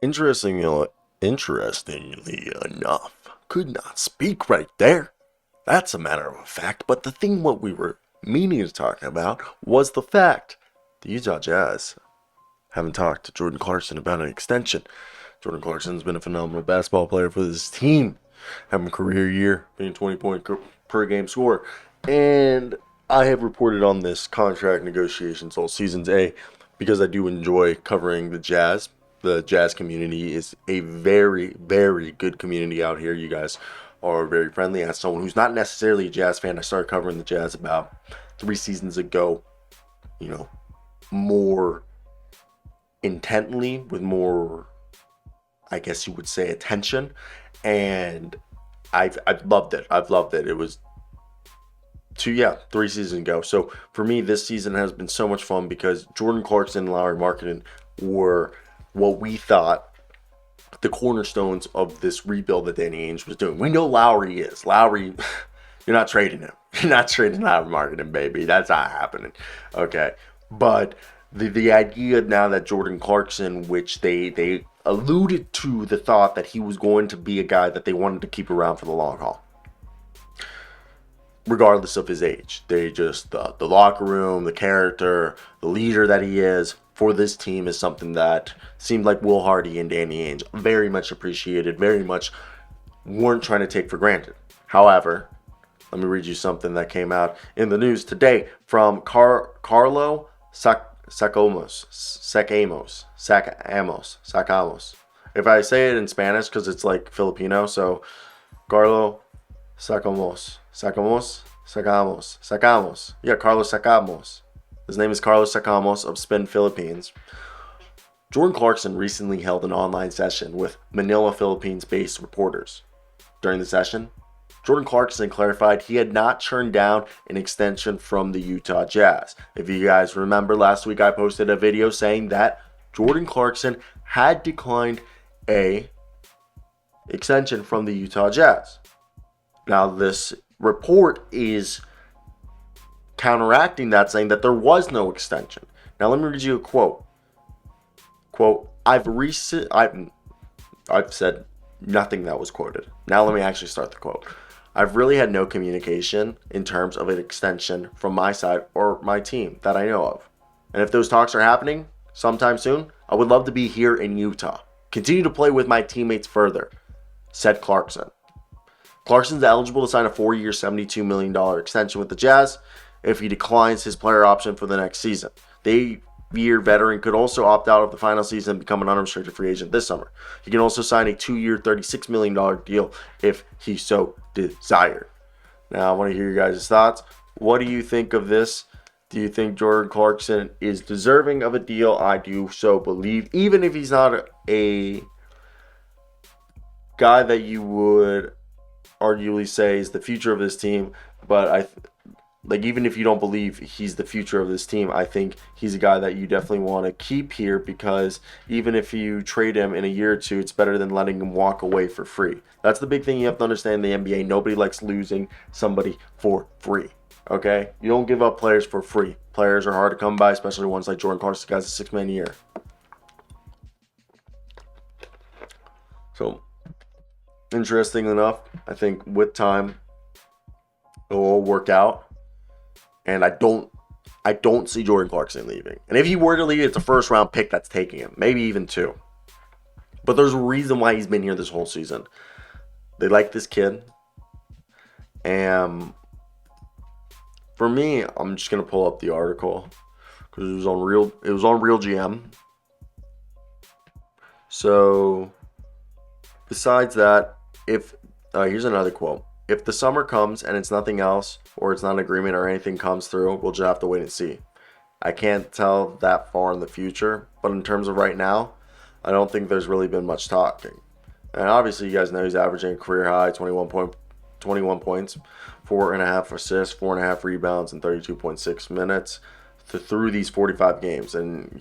Interestingly enough, could not speak right there. That's a matter of fact. But the thing what we were meaning to talk about was the fact the Utah Jazz haven't talked to Jordan Clarkson about an extension. Jordan Clarkson's been a phenomenal basketball player for this team, having a career year, being 20 point per game scorer. And I have reported on this contract negotiations all seasons A because I do enjoy covering the Jazz. The Jazz community is a very, very good community out here. You guys are very friendly. As someone who's not necessarily a Jazz fan, I started covering the Jazz about 3 seasons ago. You know, more intently, with more, I guess you would say, attention, and I've loved it. I've loved it. It was 3 seasons ago. So for me, this season has been so much fun because Jordan Clarkson and Lauri Markkanen were what we thought the cornerstones of this rebuild that Danny Ainge was doing. We know Lowry is. Lowry, you're not trading him. You're not trading Lauri Markkanen, baby. That's not happening. Okay. But the idea now that Jordan Clarkson, which they alluded to the thought that he was going to be a guy that they wanted to keep around for the long haul, regardless of his age. They just, the locker room, the character, the leader that he is for this team is something that seemed like Will Hardy and Danny Ainge very much appreciated, very much weren't trying to take for granted. However, let me read you something that came out in the news today from Karlo Sacamos. If I say it in Spanish, because it's like Filipino, so Karlo Sacamos. Yeah, Karlo Sacamos. His name is Karlo Sacamos of Spin Philippines. Jordan Clarkson recently held an online session with Manila, Philippines-based reporters. During the session, Jordan Clarkson clarified he had not turned down an extension from the Utah Jazz. If you guys remember, last week I posted a video saying that Jordan Clarkson had declined a extension from the Utah Jazz. Now, this report is counteracting that, saying that there was no extension. Now, let me read you a quote. Quote, I've said nothing that was quoted. Now let me actually start the quote. I've really had no communication in terms of an extension from my side or my team that I know of. And if those talks are happening sometime soon, I would love to be here in Utah. Continue to play with my teammates further, said Clarkson. Clarkson's eligible to sign a 4-year, $72 million extension with the Jazz if he declines his player option for the next season. The 8-year veteran could also opt out of the final season and become an unrestricted free agent this summer. He can also sign a 2-year, $36 million deal if he so desired. Now, I want to hear your guys' thoughts. What do you think of this? Do you think Jordan Clarkson is deserving of a deal? I do so believe, even if he's not a guy that you would arguably say is the future of this team, but even if you don't believe he's the future of this team, I think he's a guy that you definitely want to keep here, because even if you trade him in a year or two, it's better than letting him walk away for free. That's the big thing you have to understand in the NBA. Nobody likes losing somebody for free. Okay? You don't give up players for free. Players are hard to come by, especially ones like Jordan Clarkson, guy's a $6 million a year. So, interesting enough, I think with time, it will all work out. And I don't see Jordan Clarkson leaving. And if he were to leave, it's a first-round pick that's taking him. Maybe even 2. But there's a reason why he's been here this whole season. They like this kid. And for me, I'm just going to pull up the article, because it was on Real GM. So, besides that, here's another quote. If the summer comes and it's nothing else, or it's not an agreement or anything comes through, we'll just have to wait and see. I can't tell that far in the future, but in terms of right now, I don't think there's really been much talking. And obviously, you guys know he's averaging a career high 21 points, 4.5 assists, 4.5 rebounds, and 32.6 minutes through these 45 games. And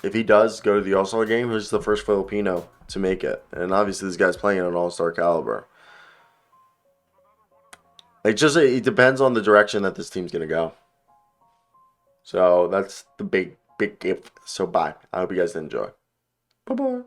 if he does go to the All-Star game, he's the first Filipino to make it. And obviously, this guy's playing at an All-Star caliber. It depends on the direction that this team's going to go. So that's the big if. So bye. I hope you guys enjoy. Bye-bye.